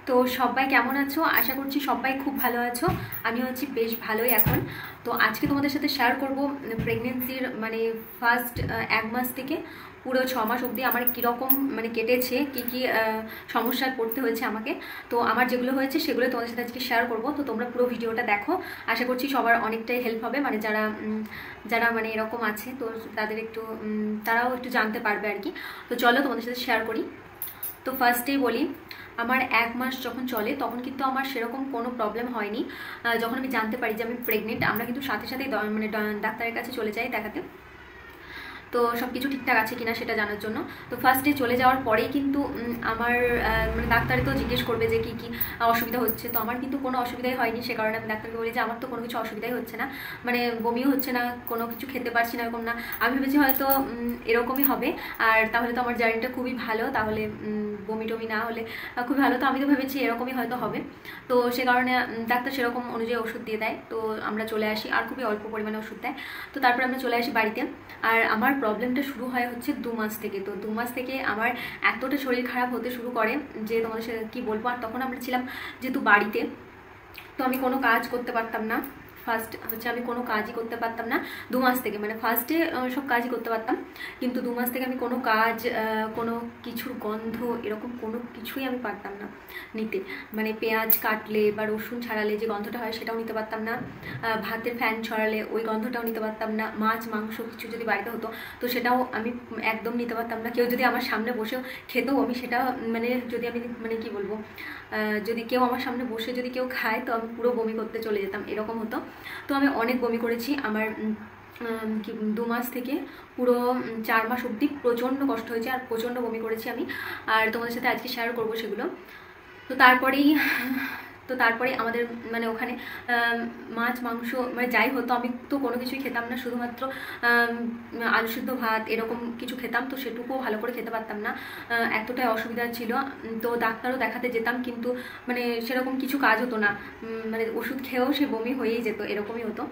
তো সবাই কেমন আছো? আশা করছি সবাই খুব ভালো আছো। আমি হচ্ছি বেশ ভালোই এখন। তো আজকে তোমাদের সাথে শেয়ার করব প্রেগনেন্সির মানে ফার্স্ট 1 মাস থেকে পুরো 6 মাস অবধি আমার কীরকম মানে কেটেছে, কী কী সমস্যায় পড়তে হয়েছে আমাকে। তো আমার যেগুলো হয়েছে সেগুলো তোমাদের সাথে আজকে শেয়ার করব। তো তোমরা পুরো ভিডিওটা দেখো, আশা করছি সবার অনেকটাই হেল্প হবে, মানে যারা যারা মানে এরকম আছে তো তাদের একটু তারাও একটু জানতে পারবে আর কি। তো চলো তোমাদের সাথে শেয়ার করি। তো ফার্স্টেই বলি, আমার 1 মাস যখন চলে তখন কিন্তু আমার সেরকম কোনো প্রবলেম হয়নি। যখন আমি জানতে পারি যে আমি প্রেগনেন্ট, আমরা কিন্তু সাথে সাথেই মানে ডাক্তারের কাছে চলে যাই দেখাতে, তো সব কিছু ঠিকঠাক আছে কিনা সেটা জানার জন্য। তো ফার্স্ট ডে চলে যাওয়ার পরেই কিন্তু আমার মানে ডাক্তারে তো জিজ্ঞেস করবে যে কী কী অসুবিধা হচ্ছে। তো আমার কিন্তু কোনো অসুবিধাই হয়নি, সে কারণে আমি ডাক্তারকে বলি যে আমার তো কোনো কিছু অসুবিধাই হচ্ছে না, মানে বমিও হচ্ছে না, কোনো কিছু খেতে পারছি না, এরকম না। আমি ভেবেছি হয়তো এরকমই হবে, আর তাহলে তো আমার জার্নিটা খুবই ভালো, তাহলে বমি টমি না হলে খুবই ভালো। তো আমি তো ভেবেছি এরকমই হয়তো হবে। তো সে কারণে ডাক্তার সেরকম অনুযায়ী ওষুধ দিয়ে দেয়, তো আমরা চলে আসি, আর খুবই অল্প পরিমাণে ওষুধ দেয়। তো তারপরে আমরা চলে আসি বাড়িতে। আর আমার প্রবলেমটা শুরু হয় হচ্ছে 2 মাস থেকে। তো 2 মাস থেকে আমার এতটা শরীর খারাপ হতে শুরু করে যে তোমাদের সাথে কী বলবো। আর তখন আমরা ছিলাম যেহেতু বাড়িতে, তো আমি কোনো কাজ করতে পারতাম না। ফার্স্ট হচ্ছে আমি কোনো কাজই করতে পারতাম না 2 মাস থেকে, মানে ফার্স্টে সব কাজই করতে পারতাম, কিন্তু 2 মাস থেকে আমি কোনো কাজ, কোনো কিছুর গন্ধ এরকম কোনো কিছুই আমি পারতাম না নিতে। মানে পেঁয়াজ কাটলে বা রসুন ছাড়ালে যে গন্ধটা হয় সেটাও নিতে পারতাম না, ভাতের ফ্যান ছড়ালে ওই গন্ধটাও নিতে পারতাম না, মাছ মাংস কিছু যদি বাড়িতে হতো তো সেটাও আমি একদম নিতে পারতাম না। কেউ যদি আমার সামনে বসেও খেতেও আমি সেটা মানে যদি আমি মানে কি বলবো, যদি কেউ আমার সামনে বসে যদি কেউ খায় তো আমি পুরো বমি করতে চলে যেতাম, এরকম হতো। তো আমি অনেক বমি করেছি আমার 2 মাস থেকে পুরো 4 মাস অবধি প্রচণ্ড কষ্ট হয়েছে, আর প্রচণ্ড বমি করেছি আমি, আর তোমাদের সাথে আজকে শেয়ার করবো সেগুলো। তো তারপরেই আমাদের মানে ওখানে মাছ মাংস মানে যাই হতো আমি তো কোনো কিছুই খেতাম না, শুধুমাত্র আলু সিদ্ধ ভাত এরকম কিছু খেতাম, তো সেটুকুও ভালো করে খেতে পারতাম না, এতটাই অসুবিধা ছিল। তো ডাক্তারও দেখাতে যেতাম কিন্তু মানে সেরকম কিছু কাজ হতো না, মানে ওষুধ খেয়েও সে বমি হয়েই যেত, এরকমই হতো।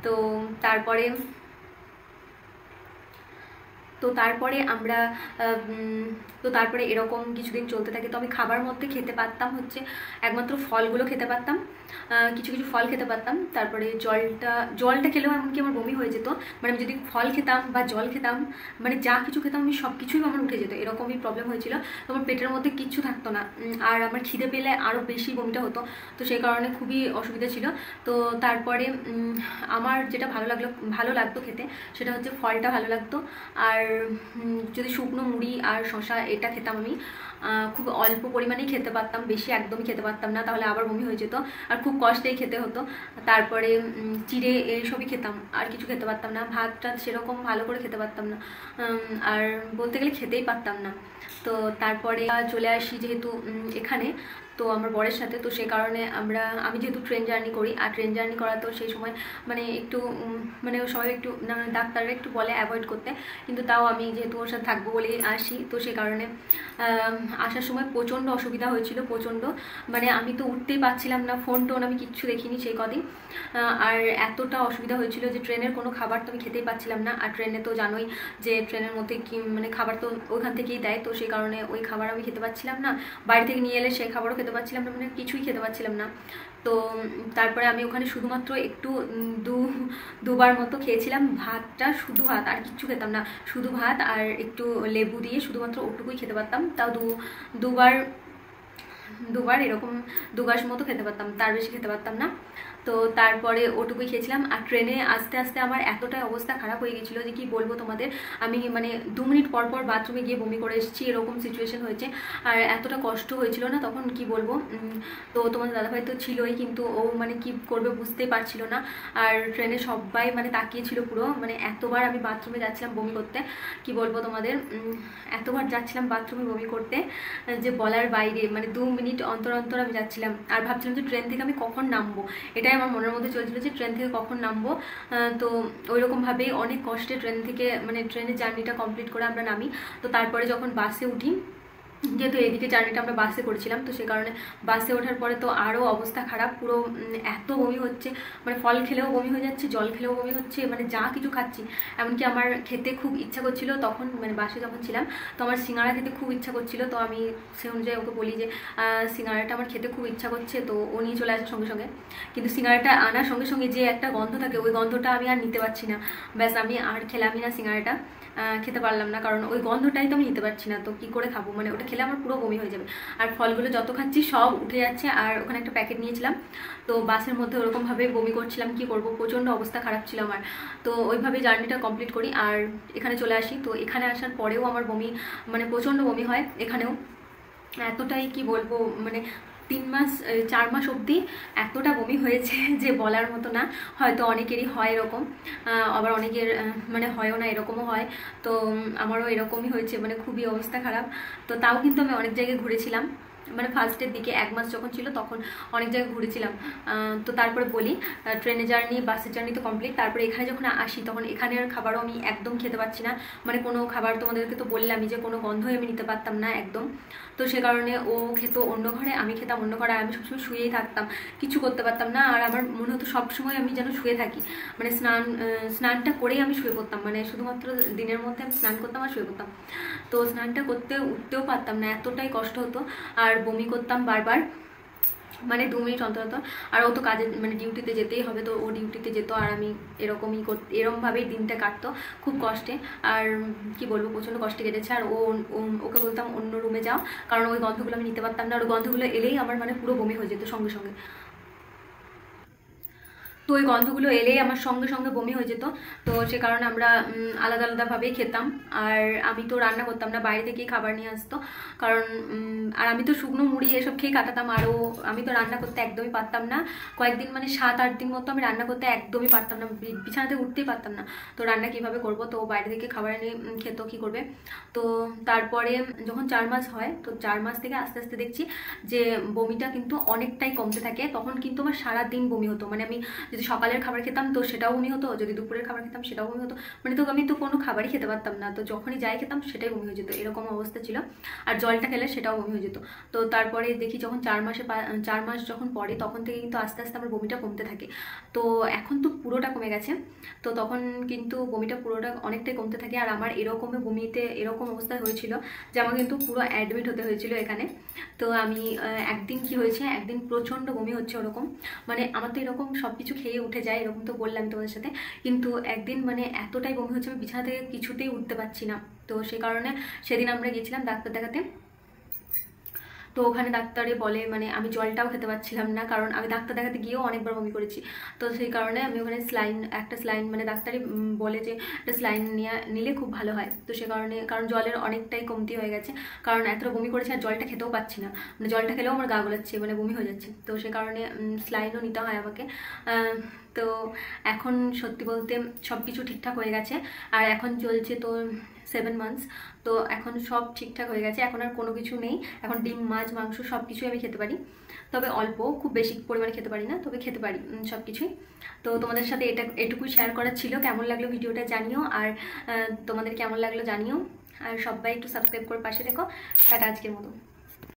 তো তারপরে তো তারপরে আমরা তো তারপরে এরকম কিছুদিন চলতে থাকে। তো আমি খাবার মধ্যে খেতে পারতাম হচ্ছে একমাত্র ফলগুলো খেতে পারতাম, কিছু কিছু ফল খেতে পারতাম। তারপরে জলটা খেলেও এমনকি আমার বমি হয়ে যেত, মানে আমি যদি ফল খেতাম বা জল খেতাম, মানে যা কিছু খেতাম আমি সব কিছুই আমার উঠে যেত, এরকমই প্রবলেম হয়েছিল। তো আমার পেটের মধ্যে কিচ্ছু থাকতো না, আর আমার খিদে পেলে আরও বেশি বমিটা হতো, তো সেই কারণে খুবই অসুবিধা ছিল। তো তারপরে আমার যেটা ভালো লাগতো খেতে সেটা হচ্ছে ফলটা ভালো লাগতো, আর যদি শুকনো মুড়ি আর শশা এটা খেতাম আমি, খুব অল্প পরিমাণেই খেতে পারতাম, বেশি একদমই খেতে পারতাম না, তাহলে আবার বমি হয়ে যেত, আর খুব কষ্টেই খেতে হতো। তারপরে চিড়ে এইসবই খেতাম, আর কিছু খেতে পারতাম না, ভাতটা সেরকম ভালো করে খেতে পারতাম না, আর বলতে গেলে খেতেই পারতাম না। তো তারপরে চলে আসি যেহেতু এখানে, তো আমার বরের সাথে, তো সেই কারণে আমি যেহেতু ট্রেন জার্নি করি, আর ট্রেন জার্নি করা তো সেই সময় মানে একটু মানে সবাই একটু ডাক্তাররা একটু বলে অ্যাভয়েড করতে, কিন্তু তাও আমি যেহেতু ওর সাথে থাকবো বলেই আসি, তো সেই কারণে আসার সময় প্রচণ্ড অসুবিধা হয়েছিল, প্রচণ্ড, মানে আমি তো উঠতেই পারছিলাম না, ফোন টোন আমি কিচ্ছু দেখিনি সেই কদিন। আর এতটা অসুবিধা হয়েছিল যে ট্রেনের কোনো খাবার তো আমি খেতেই পাচ্ছিলাম না, আর ট্রেনে তো জানোই যে ট্রেনের মধ্যে কি মানে খাবার তো ওইখান থেকেই দেয়, তো সেই কারণে ওই খাবার আমি খেতে পাচ্ছিলাম না, বাড়ি থেকে নিয়ে এলে সেই খাবারও খেতে পাচ্ছিলাম না, মানে কিছুই খেতে পাচ্ছিলাম না। তো তারপরে আমি ওখানে শুধুমাত্র একটু দুবার মতো খেয়েছিলাম ভাতটা, শুধু ভাত, আর কিচ্ছু খেতাম না, শুধু ভাত আর একটু লেবু দিয়ে শুধুমাত্র ওটুকুই খেতে পারতাম, তাও দুবার দুবার এরকম 2 গ্লাস মতো খেতে পারতাম, তার বেশি খেতে পারতাম না। তো তারপরে ওটুকুই খেয়েছিলাম। আর ট্রেনে আস্তে আস্তে আমার এতটাই অবস্থা খারাপ হয়ে গেছিলো যে কি বলবো তোমাদের, আমি মানে 2 মিনিট পর পর বাথরুমে গিয়ে বমি করে এসেছি, এরকম সিচুয়েশন হয়েছে, আর এতটা কষ্ট হয়েছিল না তখন কি বলবো। তো তোমাদের দাদাভাই তো ছিলই, কিন্তু ও মানে কি করবে বুঝতেই পারছিল না, আর ট্রেনে সবাই মানে তাকিয়েছিল পুরো, মানে এতবার আমি বাথরুমে যাচ্ছিলাম বমি করতে, কি বলবো তোমাদের, এতবার যাচ্ছিলাম বাথরুমে বমি করতে যে বলার বাইরে, মানে 2 মিনিট অন্তর অন্তর আমি যাচ্ছিলাম, আর ভাবছিলাম যে ট্রেন থেকে আমি কখন নামবো, এটাই আমার মনের মধ্যে চলছিল যে ট্রেন থেকে কখন নামবো। তো ওইরকমভাবেই অনেক কষ্টে ট্রেন থেকে মানে ট্রেনের জার্নিটা কমপ্লিট করে আমরা নামি। তো তারপরে যখন বাসে উঠি, যেহেতু এদিকে জার্নিটা আমরা বাসে করেছিলাম, তো সে কারণে বাসে ওঠার পরে তো আরও অবস্থা খারাপ, পুরো এত বমি হচ্ছে, মানে ফল খেলেও বমি হয়ে যাচ্ছে, জল খেলেও বমি হচ্ছে, মানে যা কিছু খাচ্ছি। এমনকি আমার খেতে খুব ইচ্ছা করছিল তখন, মানে বাসে যখন ছিলাম তো আমার সিঙ্গাড়া খেতে খুব ইচ্ছা করছিল। তো আমি সে অনুযায়ী ওকে বলি যে সিঙ্গাড়াটা আমার খেতে খুব ইচ্ছা করছে, তো ও নিয়ে চলে আসে সঙ্গে সঙ্গে। কিন্তু সিঙ্গাড়াটা আনার সঙ্গে সঙ্গে যে একটা গন্ধ থাকে, ওই গন্ধটা আমি আর নিতে পারছি না। ব্যাস আমি আর খেলামই না সিঙ্গাড়াটা, খেতে পারলাম না, কারণ ওই গন্ধটাই তো আমি নিতে পারছি না। তো কি করে খাবো, মানে ওটা খেলে আমার পুরো বমি হয়ে যাবে। আর ফলগুলো যত খাচ্ছি সব উঠে যাচ্ছে। আর ওখানে একটা প্যাকেট নিয়েছিলাম, তো বাসের মধ্যে ওরকমভাবে বমি করছিলাম, কি করব, প্রচণ্ড অবস্থা খারাপ ছিল আমার। তো ওইভাবে জার্নিটা কমপ্লিট করি আর এখানে চলে আসি। তো এখানে আসার পরেও আমার বমি, মানে প্রচণ্ড বমি হয় এখানেও। এতটাই কি বলবো, মানে 4 মাস অবধি এতটা বমি হয়েছে যে বলার মতো না। হয়তো অনেকেরই হয় এরকম, আবার অনেকের মানে হয়ও না, এরকমও হয়। তো আমারও এরকমই হয়েছে, মানে খুবই অবস্থা খারাপ। তো তাও কিন্তু আমি অনেক জায়গায় ঘুরেছিলাম, মানে ফার্স্টের দিকে 1 মাস যখন ছিল তখন অনেক জায়গায় ঘুরেছিলাম। তো তারপরে বলি, ট্রেনে জার্নি, বাসের জার্নি তো কমপ্লিট। তারপরে এখানে যখন আসি তখন এখানের খাবারও আমি একদম খেতে পারছি না, মানে কোনো খাবার, তোমাদেরকে তো বললামই যে কোনো গন্ধই আমি নিতে পারতাম না একদম। তো সে কারণে ও খেত অন্য ঘরে, আমি খেতাম অন্য ঘরে, আর আমি সবসময় শুয়েই থাকতাম, কিছু করতে পারতাম না। আর আমার মনে হতো সবসময় আমি যেন শুয়ে থাকি, মানে স্নানটা করেই আমি শুয়ে পড়তাম, মানে শুধুমাত্র দিনের মধ্যে আমি স্নান করতাম আর শুয়ে পড়তাম। তো স্নানটা করতে উঠতেও পারতাম না, এতটাই কষ্ট হতো। আর বমি করতাম বারবার, মানে 2 মিনিট অন্তর অন্তর। আর ও তো কাজে, মানে ডিউটিতে যেতেই হবে, তো ও ডিউটিতে যেত আর আমি এরকমই এরমভাবেই দিনটা কাটতো খুব কষ্টে। আর কি বলবো, প্রচণ্ড কষ্টে কেটেছে। আর ওকে বলতাম অন্য রুমে যাও, কারণ ওই গন্ধগুলো আমি নিতে পারতাম না। আর ওই গন্ধগুলো এলেই আমার মানে পুরো বমি হয়ে যেত সঙ্গে সঙ্গে। তো ওই গন্ধগুলো এলেই আমার সঙ্গে সঙ্গে বমি হয়ে যেত। তো সে কারণে আমরা আলাদা আলাদাভাবেই খেতাম। আর আমি তো রান্না করতাম না, বাইরে থেকেই খাবার নিয়ে আসতো, কারণ আর আমি তো শুকনো মুড়ি এসব খেয়ে কাটাতাম। আরও আমি তো রান্না করতে একদমই পারতাম না, কয়েকদিন মানে 7-8 দিন মতো আমি রান্না করতে একদমই পারতাম না, বিছানাতে উঠতেই পারতাম না। তো রান্না কিভাবে করব, তো বাইরে থেকে খাবার এনে খেত, কী করবে। তো তারপরে যখন 4 মাস হয়, তো 4 মাস থেকে আস্তে আস্তে দেখছি যে বমিটা কিন্তু অনেকটাই কমতে থাকে। তখন কিন্তু আমার সারাদিন বমি হতো, মানে আমি যদি সকালের খাবার খেতাম তো সেটাও বমি হতো, যদি দুপুরের খাবার খেতাম সেটাও বমি হতো, মানে তো আমি তো কোনো খাবারই খেতে পারতাম না। তো যখনই যাই খেতাম সেটাই বমি হয়ে যেত, এরকম অবস্থা ছিল। আর জলটা খেলে সেটাও বমি হয়ে যেত। তো তারপরে দেখি যখন 4 মাস যখন পরে, তখন থেকে কিন্তু আস্তে আস্তে আমার বমিটা কমতে থাকে। তো এখন তো পুরোটা কমে গেছে, তো তখন কিন্তু বমিটা পুরোটা অনেকটাই কমতে থাকে। আর আমার এরকমই বমিতে এরকম অবস্থা হয়েছিল যে আমার কিন্তু পুরো অ্যাডমিট হতে হয়েছিল এখানে। তো আমি একদিন কি হয়েছে, একদিন প্রচণ্ড বমি হচ্ছে ওরকম, মানে আমার তো এরকম সব কিছু খেয়ে উঠে যায়, এরকম তো বললাম তোমাদের সাথে। কিন্তু একদিন মানে এতটাই বমি হচ্ছে, আমি বিছানা থেকে কিছুতেই উঠতে পারছি না। তো সে কারণে সেদিন আমরা গেছিলাম ডাক্তার দেখাতে। তো ওখানে ডাক্তারে বলে, মানে আমি জলটাও খেতে পারছিলাম না, কারণ আমি ডাক্তার দেখাতে গিয়েও অনেকবার বমি করেছি। তো সেই কারণে আমি ওখানে একটা স্লাইন, মানে ডাক্তারই বলে যে একটা স্লাইন নিলে খুব ভালো হয়। তো সে কারণে, কারণ জলের অনেকটাই কমতি হয়ে গেছে, কারণ এতটা বমি করেছে আর জলটা খেতেও পাচ্ছি না, মানে জলটা খেলেও আমার গা গোলাচ্ছে, মানে বমি হয়ে যাচ্ছে। তো সে কারণে স্লাইনও নিতে হয় আমাকে। তো এখন সত্যি বলতে সব কিছু ঠিকঠাক হয়ে গেছে। আর এখন চলছে তো 7 মান্থস, তো এখন সব ঠিকঠাক হয়ে গেছে, এখন আর কোনো কিছু নেই। এখন ডিম, মাছ, মাংস সব কিছুই আমি খেতে পারি, তবে অল্প, খুব বেশি পরিমাণে খেতে পারি না, তবে খেতে পারি সব কিছুই। তো তোমাদের সাথে এটুকুই শেয়ার করার ছিল। কেমন লাগলো ভিডিওটা জানিও, আর তোমাদের কেমন লাগলো জানিও। আর সবাই একটু সাবস্ক্রাইব করে পাশে দেখো। টাটা আজকের মতো।